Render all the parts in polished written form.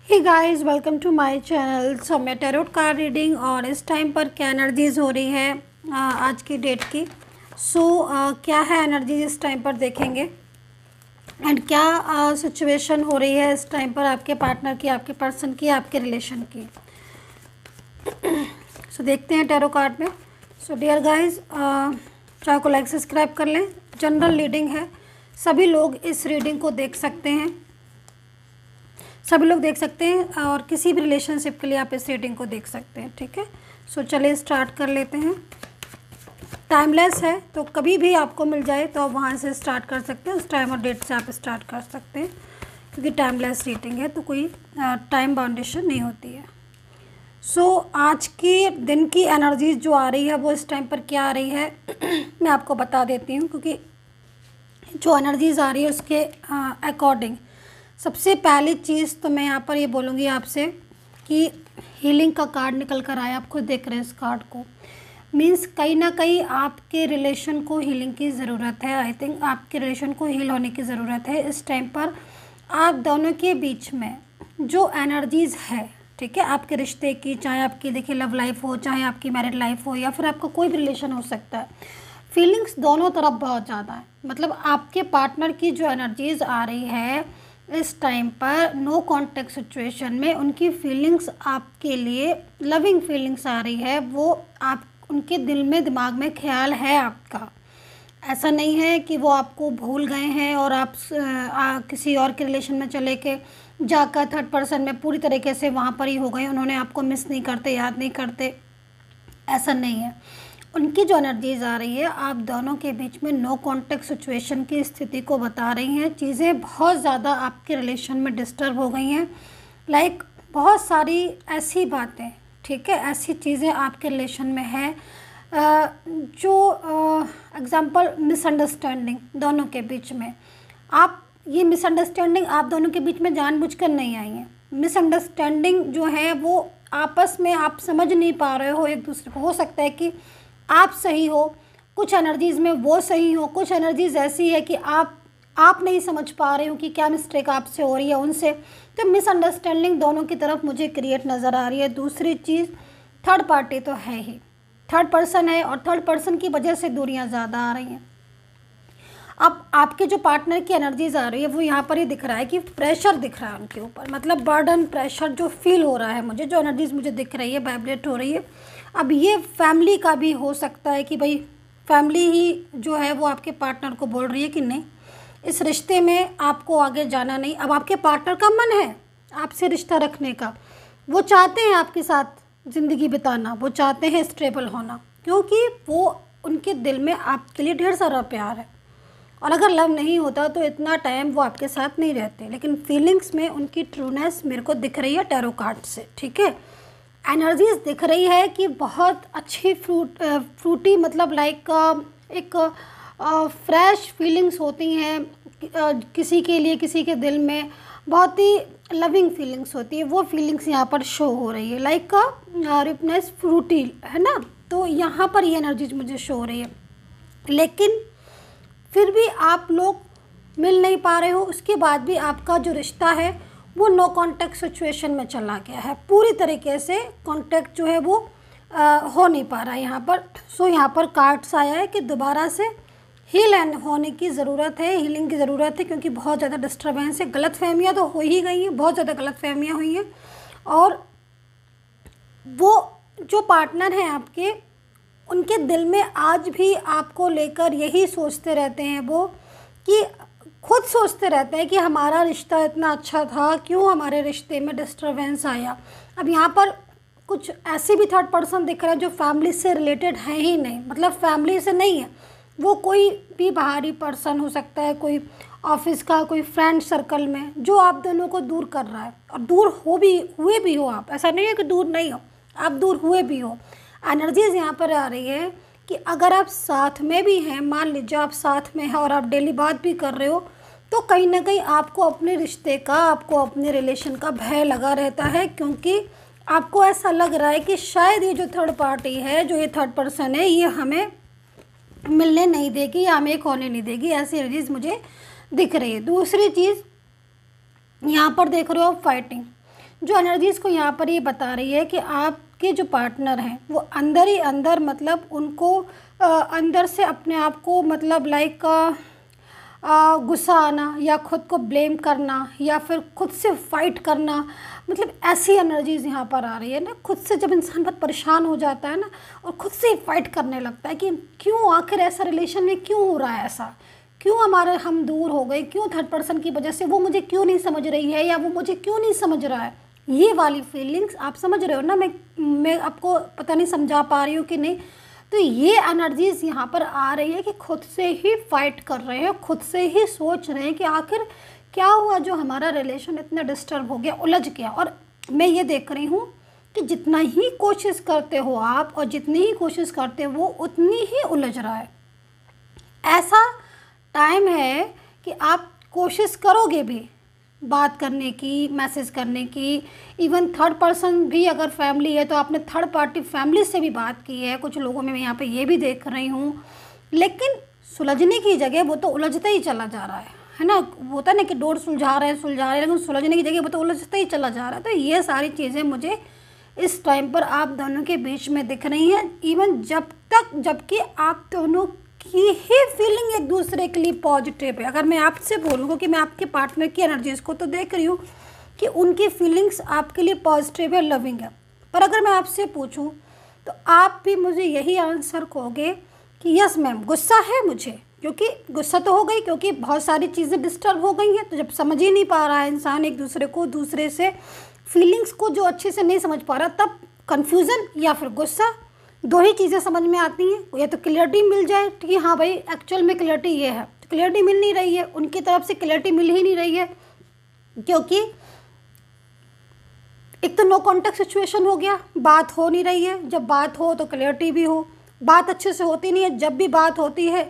Hey guys, welcome to my channel. So मैं tarot card reading और इस time पर क्या एनर्जीज हो रही है आज की डेट की। क्या है एनर्जीज इस टाइम पर देखेंगे एंड क्या सिचुएशन हो रही है इस टाइम पर आपके पार्टनर की, आपके पर्सन की, आपके रिलेशन की। देखते हैं टैरो कार्ड में। डियर गाइस, चैनल को लाइक सब्सक्राइब कर लें। जनरल रीडिंग है, सभी लोग इस रीडिंग को देख सकते हैं, सभी लोग देख सकते हैं और किसी भी रिलेशनशिप के लिए आप इस रीडिंग को देख सकते हैं। ठीक है, चलिए स्टार्ट कर लेते हैं। टाइमलेस है, तो कभी भी आपको मिल जाए तो आप वहाँ से स्टार्ट कर सकते हैं, उस टाइम और डेट से आप स्टार्ट कर सकते हैं, क्योंकि टाइमलेस रीडिंग है तो कोई टाइम बाउंडेशन नहीं होती है। आज की दिन की एनर्जीज जो आ रही है वो इस टाइम पर क्या आ रही है मैं आपको बता देती हूँ, क्योंकि जो एनर्जीज आ रही है उसके अकॉर्डिंग सबसे पहली चीज़ तो मैं यहाँ पर ये बोलूँगी आपसे कि हीलिंग का कार्ड निकल कर आया। आप खुद देख रहे हैं इस कार्ड को, मीन्स कहीं ना कहीं आपके रिलेशन को हीलिंग की ज़रूरत है। आई थिंक आपके रिलेशन को हील होने की ज़रूरत है इस टाइम पर। आप दोनों के बीच में जो एनर्जीज़ है, ठीक है, आपके रिश्ते की, चाहे आपकी देखिए लव लाइफ हो, चाहे आपकी मैरिड लाइफ हो, या फिर आपका कोई भी रिलेशन हो सकता है, फीलिंग्स दोनों तरफ बहुत ज़्यादा है। मतलब आपके पार्टनर की जो एनर्जीज़ आ रही है इस टाइम पर नो कॉन्टेक्ट सिचुएशन में, उनकी फीलिंग्स आपके लिए लविंग फीलिंग्स आ रही है। वो आप उनके दिल में, दिमाग में ख्याल है आपका। ऐसा नहीं है कि वो आपको भूल गए हैं और आप किसी और के रिलेशन में चले के जाकर थर्ड पर्सन में पूरी तरीके से वहाँ पर ही हो गए, उन्होंने आपको मिस नहीं करते, याद नहीं करते, ऐसा नहीं है। उनकी जो एनर्जीज आ रही है आप दोनों के बीच में नो कॉन्टेक्ट सिचुएशन की स्थिति को बता रही हैं। चीज़ें बहुत ज़्यादा आपके रिलेशन में डिस्टर्ब हो गई हैं, लाइक बहुत सारी ऐसी बातें, ठीक है, ऐसी चीज़ें आपके रिलेशन में है जो एग्जांपल मिसअंडरस्टैंडिंग दोनों के बीच में। आप ये मिसअंडरस्टैंडिंग आप दोनों के बीच में जानबूझकर नहीं आई है। मिसअंडरस्टैंडिंग जो है वो आपस में आप समझ नहीं पा रहे हो एक दूसरे को। हो सकता है कि आप सही हो, कुछ एनर्जीज़ में वो सही हो, कुछ एनर्जीज़ ऐसी है कि आप नहीं समझ पा रहे हो कि क्या मिस्टेक आपसे हो रही है उनसे। तो मिसअंडरस्टैंडिंग दोनों की तरफ मुझे क्रिएट नज़र आ रही है। दूसरी चीज़, थर्ड पार्टी तो है ही, थर्ड पर्सन है और थर्ड पर्सन की वजह से दूरियां ज़्यादा आ रही हैं। अब आपके जो पार्टनर की एनर्जीज आ रही है वो यहाँ पर ही दिख रहा है कि प्रेशर दिख रहा है उनके ऊपर, मतलब बर्डन, प्रेशर जो फील हो रहा है मुझे, जो एनर्जीज मुझे दिख रही है, वाइब्रेट हो रही है। अब ये फैमिली का भी हो सकता है कि भाई फैमिली ही जो है वो आपके पार्टनर को बोल रही है कि नहीं, इस रिश्ते में आपको आगे जाना नहीं। अब आपके पार्टनर का मन है आपसे रिश्ता रखने का, वो चाहते हैं आपके साथ ज़िंदगी बिताना, वो चाहते हैं स्टेबल होना, क्योंकि वो उनके दिल में आपके लिए ढेर सारा प्यार है। और अगर लव नहीं होता तो इतना टाइम वो आपके साथ नहीं रहते, लेकिन फीलिंग्स में उनकी ट्रूनेस मेरे को दिख रही है टैरो कार्ड से। ठीक है, एनर्जीज दिख रही है कि बहुत अच्छी फ्रूटी, मतलब लाइक एक फ्रेश फीलिंग्स होती हैं किसी के लिए, किसी के दिल में बहुत ही लविंग फीलिंग्स होती है, वो फीलिंग्स यहाँ पर शो हो रही है, लाइक रिपनेस फ्रूटी है ना। तो यहाँ पर ये एनर्जीज मुझे शो हो रही है, लेकिन फिर भी आप लोग मिल नहीं पा रहे हो। उसके बाद भी आपका जो रिश्ता है वो नो कांटेक्ट सिचुएशन में चला गया है, पूरी तरीके से कांटेक्ट जो है वो हो नहीं पा रहा है यहाँ पर। यहाँ पर कार्ड्स आया है कि दोबारा से हील होने की ज़रूरत है, हीलिंग की ज़रूरत है, क्योंकि बहुत ज़्यादा डिस्टर्बेंस है। गलतफहमियाँ तो हो ही गई हैं, बहुत ज़्यादा गलतफहमियाँ हुई हैं, और वो जो पार्टनर हैं आपके, उनके दिल में आज भी आपको लेकर यही सोचते रहते हैं वो, कि खुद सोचते रहते हैं कि हमारा रिश्ता इतना अच्छा था, क्यों हमारे रिश्ते में डिस्टर्बेंस आया। अब यहाँ पर कुछ ऐसे भी थर्ड पर्सन दिख रहा है जो फैमिली से रिलेटेड है ही नहीं, मतलब फैमिली से नहीं है, वो कोई भी बाहरी पर्सन हो सकता है, कोई ऑफिस का, कोई फ्रेंड सर्कल में, जो आप दोनों को दूर कर रहा है। और दूर हुए भी हो आप, ऐसा नहीं है कि दूर नहीं हो, आप दूर हुए भी हो। एनर्जीज यहाँ पर आ रही है कि अगर आप साथ में भी हैं, मान लीजिए आप साथ में हैं और आप डेली बात भी कर रहे हो, तो कहीं ना कहीं आपको अपने रिश्ते का, आपको अपने रिलेशन का भय लगा रहता है, क्योंकि आपको ऐसा लग रहा है कि शायद ये जो थर्ड पार्टी है, जो ये थर्ड पर्सन है, ये हमें मिलने नहीं देगी या हमें एक होने नहीं देगी। ऐसी एनर्जीज मुझे दिख रही है। दूसरी चीज़ यहाँ पर देख रहे हो आप फाइटिंग, जो एनर्जीज़ को यहाँ पर ये बता रही है कि आपके जो पार्टनर हैं वो अंदर ही अंदर मतलब उनको अंदर से अपने आप को मतलब लाइक गुस्सा आना या खुद को ब्लेम करना या फिर खुद से फाइट करना, मतलब ऐसी एनर्जीज़ यहाँ पर आ रही है ना। खुद से जब इंसान बहुत परेशान हो जाता है ना और खुद से ही फाइट करने लगता है कि क्यों आखिर ऐसा रिलेशन में क्यों हो रहा है, ऐसा क्यों हमारे हम दूर हो गए, क्यों थर्ड पर्सन की वजह से वो मुझे क्यों नहीं समझ रही है या वो मुझे क्यों नहीं समझ रहा है। ये वाली फीलिंग्स आप समझ रहे हो ना, मैं आपको पता नहीं समझा पा रही हूँ कि नहीं। तो ये एनर्जीज़ यहाँ पर आ रही है कि खुद से ही फाइट कर रहे हैं, खुद से ही सोच रहे हैं कि आखिर क्या हुआ जो हमारा रिलेशन इतना डिस्टर्ब हो गया, उलझ गया। और मैं ये देख रही हूँ कि जितना ही कोशिश करते हो आप और जितनी ही कोशिश करते हो वो उतनी ही उलझ रहा है। ऐसा टाइम है कि आप कोशिश करोगे भी बात करने की, मैसेज करने की, इवन थर्ड पर्सन भी अगर फैमिली है तो आपने थर्ड पार्टी फैमिली से भी बात की है, कुछ लोगों में मैं यहाँ पे ये भी देख रही हूँ। लेकिन सुलझने की जगह वो तो उलझता ही चला जा रहा है ना। वो होता है ना कि डोर सुलझा रहे हैं लेकिन सुलझने की जगह वो तो उलझता ही चला जा रहा है। तो ये सारी चीज़ें मुझे इस टाइम पर आप दोनों के बीच में दिख रही हैं। इवन जबकि आप दोनों की ही फीलिंग एक दूसरे के लिए पॉजिटिव है। अगर मैं आपसे बोलूँगा कि मैं आपके पार्टनर की एनर्जीज़ को तो देख रही हूँ कि उनकी फीलिंग्स आपके लिए पॉजिटिव है, लविंग है। पर अगर मैं आपसे पूछूँ तो आप भी मुझे यही आंसर कहोगे कि यस मैम गुस्सा है मुझे, क्योंकि गुस्सा तो हो गई क्योंकि बहुत सारी चीज़ें डिस्टर्ब हो गई हैं। तो जब समझ ही नहीं पा रहा है इंसान एक दूसरे को, दूसरे से फीलिंग्स को जो अच्छे से नहीं समझ पा रहा, तब कन्फ्यूज़न या फिर गुस्सा, दो ही चीज़ें समझ में आती हैं। या तो क्लियरिटी मिल जाए कि हाँ भाई एक्चुअल में क्लियरिटी ये है, तो क्लियरिटी मिल नहीं रही है, उनकी तरफ से क्लियरिटी मिल ही नहीं रही है, क्योंकि एक तो नो कॉन्टेक्ट सिचुएशन हो गया, बात हो नहीं रही है। जब बात हो तो क्लियरिटी भी हो, बात अच्छे से होती नहीं है। जब भी बात होती है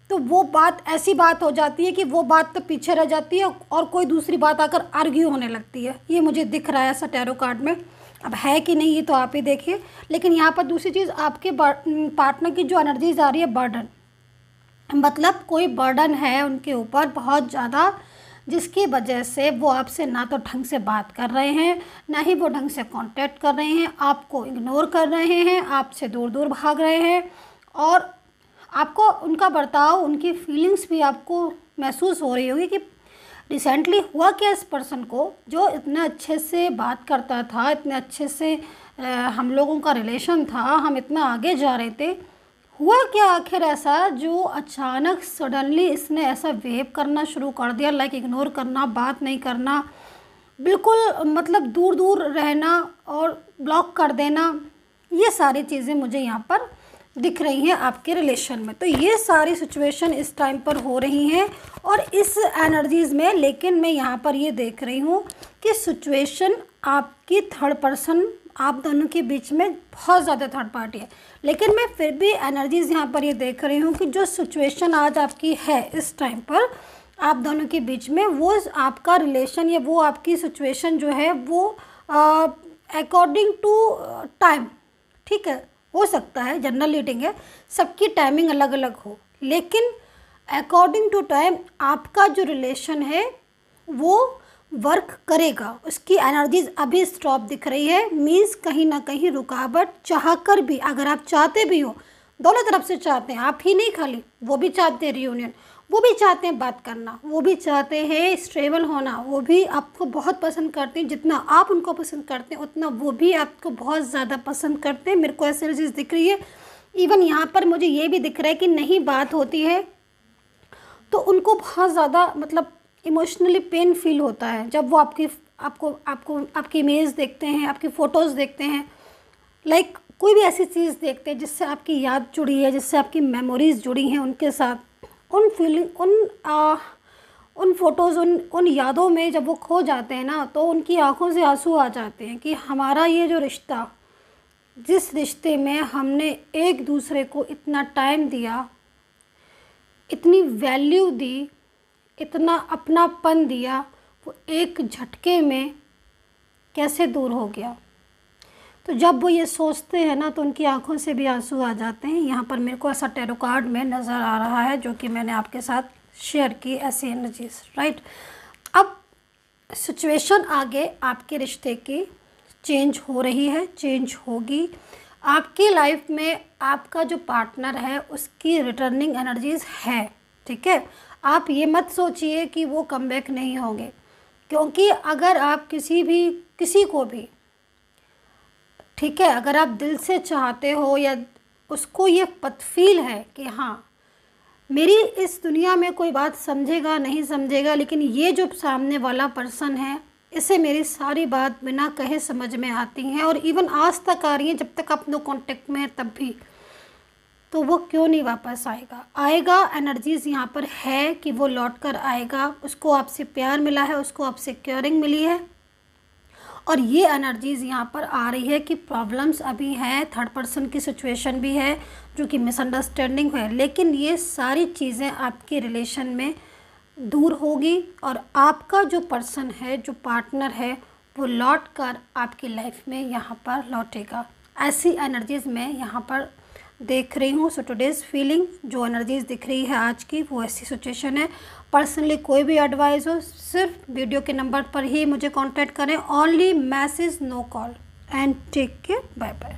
तो वो बात ऐसी बात हो जाती है कि वो बात तो पीछे रह जाती है और कोई दूसरी बात आकर आर्ग्यू होने लगती है। ये मुझे दिख रहा है ऐसा टैरो कार्ड में। अब है कि नहीं ये तो आप ही देखिए। लेकिन यहाँ पर दूसरी चीज़, आपके पार्टनर की जो एनर्जीज आ रही है बर्डन, मतलब कोई बर्डन है उनके ऊपर बहुत ज़्यादा, जिसकी वजह से वो आपसे ना तो ढंग से बात कर रहे हैं, ना ही वो ढंग से कांटेक्ट कर रहे हैं, आपको इग्नोर कर रहे हैं, आपसे दूर दूर भाग रहे हैं। और आपको उनका बर्ताव, उनकी फीलिंग्स भी आपको महसूस हो रही होगी कि रिसेंटली हुआ क्या इस पर्सन को, जो इतना अच्छे से बात करता था, इतने अच्छे से हम लोगों का रिलेशन था, हम इतना आगे जा रहे थे, हुआ क्या आखिर ऐसा जो अचानक सडनली इसने ऐसा बिहेव करना शुरू कर दिया, लाइक इग्नोर करना, बात नहीं करना, बिल्कुल मतलब दूर दूर रहना और ब्लॉक कर देना। ये सारी चीज़ें मुझे यहाँ पर दिख रही हैं आपके रिलेशन में। तो ये सारी सिचुएशन इस टाइम पर हो रही हैं और इस एनर्जीज़ में। लेकिन मैं यहाँ पर ये देख रही हूँ कि सिचुएशन आपकी थर्ड पर्सन, आप दोनों के बीच में बहुत ज़्यादा थर्ड पार्टी है। लेकिन मैं फिर भी एनर्जीज़ यहाँ पर ये देख रही हूँ कि जो सिचुएशन आज आपकी है इस टाइम पर आप दोनों के बीच में, वो आपका रिलेशन या वो आपकी सिचुएशन जो है वो अकॉर्डिंग टू टाइम, ठीक है, हो सकता है जनरल रीडिंग है, सबकी टाइमिंग अलग अलग हो, लेकिन अकॉर्डिंग टू टाइम आपका जो रिलेशन है वो वर्क करेगा। उसकी एनर्जीज अभी स्टॉप दिख रही है, मीन्स कहीं ना कहीं रुकावट चाह कर भी, अगर आप चाहते भी हो, दोनों तरफ से चाहते हैं, आप ही नहीं खाली, वो भी चाहते हैं रियूनियन, वो भी चाहते हैं बात करना, वो भी चाहते हैं स्टेबल होना, वो भी आपको बहुत पसंद करते हैं। जितना आप उनको पसंद करते हैं उतना वो भी आपको बहुत ज़्यादा पसंद करते हैं। मेरे को ऐसी चीज़ दिख रही है। इवन यहाँ पर मुझे ये भी दिख रहा है कि नहीं बात होती है तो उनको बहुत ज़्यादा मतलब इमोशनली पेन फील होता है जब वो आपकी इमेज देखते हैं, आपकी फ़ोटोज़ देखते हैं, लाइक कोई भी ऐसी चीज़ देखते हैं जिससे आपकी याद जुड़ी है, जिससे आपकी मेमोरीज़ जुड़ी हैं उनके साथ, उन फीलिंग उन फोटोज़ उन यादों में जब वो खो जाते हैं ना, तो उनकी आंखों से आंसू आ जाते हैं कि हमारा ये जो रिश्ता, जिस रिश्ते में हमने एक दूसरे को इतना टाइम दिया, इतनी वैल्यू दी, इतना अपनापन दिया, वो एक झटके में कैसे दूर हो गया। तो जब वो ये सोचते हैं ना तो उनकी आंखों से भी आंसू आ जाते हैं। यहाँ पर मेरे को ऐसा टैरो कार्ड में नज़र आ रहा है जो कि मैंने आपके साथ शेयर की, ऐसी एनर्जीज, राइट। अब सिचुएशन आगे आपके रिश्ते की चेंज हो रही है, चेंज होगी। आपकी लाइफ में आपका जो पार्टनर है उसकी रिटर्निंग एनर्जीज़ है, ठीक है। आप ये मत सोचिए कि वो कमबैक नहीं होंगे, क्योंकि अगर आप किसी को भी, ठीक है, अगर आप दिल से चाहते हो या उसको ये फील है कि हाँ मेरी इस दुनिया में कोई बात समझेगा नहीं समझेगा, लेकिन ये जो सामने वाला पर्सन है इसे मेरी सारी बात बिना कहे समझ में आती हैं और इवन आज तक आ रही हैं, जब तक आप नो कांटेक्ट में है तब भी, तो वो क्यों नहीं वापस आएगा? आएगा। एनर्जीज़ यहाँ पर है कि वो लौट कर आएगा। उसको आपसे प्यार मिला है, उसको आपसे केयरिंग मिली है, और ये एनर्जीज़ यहाँ पर आ रही है कि प्रॉब्लम्स अभी हैं, थर्ड पर्सन की सिचुएशन भी है जो कि मिसअंडरस्टैंडिंग है, लेकिन ये सारी चीज़ें आपके रिलेशन में दूर होगी और आपका जो पर्सन है, जो पार्टनर है, वो लौट कर आपकी लाइफ में यहाँ पर लौटेगा। ऐसी एनर्जीज़ मैं यहाँ पर देख रही हूँ। सो टुडेज़ फीलिंग, जो एनर्जीज़ दिख रही है आज की, वो ऐसी सिचुएशन है। पर्सनली कोई भी एडवाइस हो सिर्फ वीडियो के नंबर पर ही मुझे कांटेक्ट करें। Only message, no call. And take care, bye bye.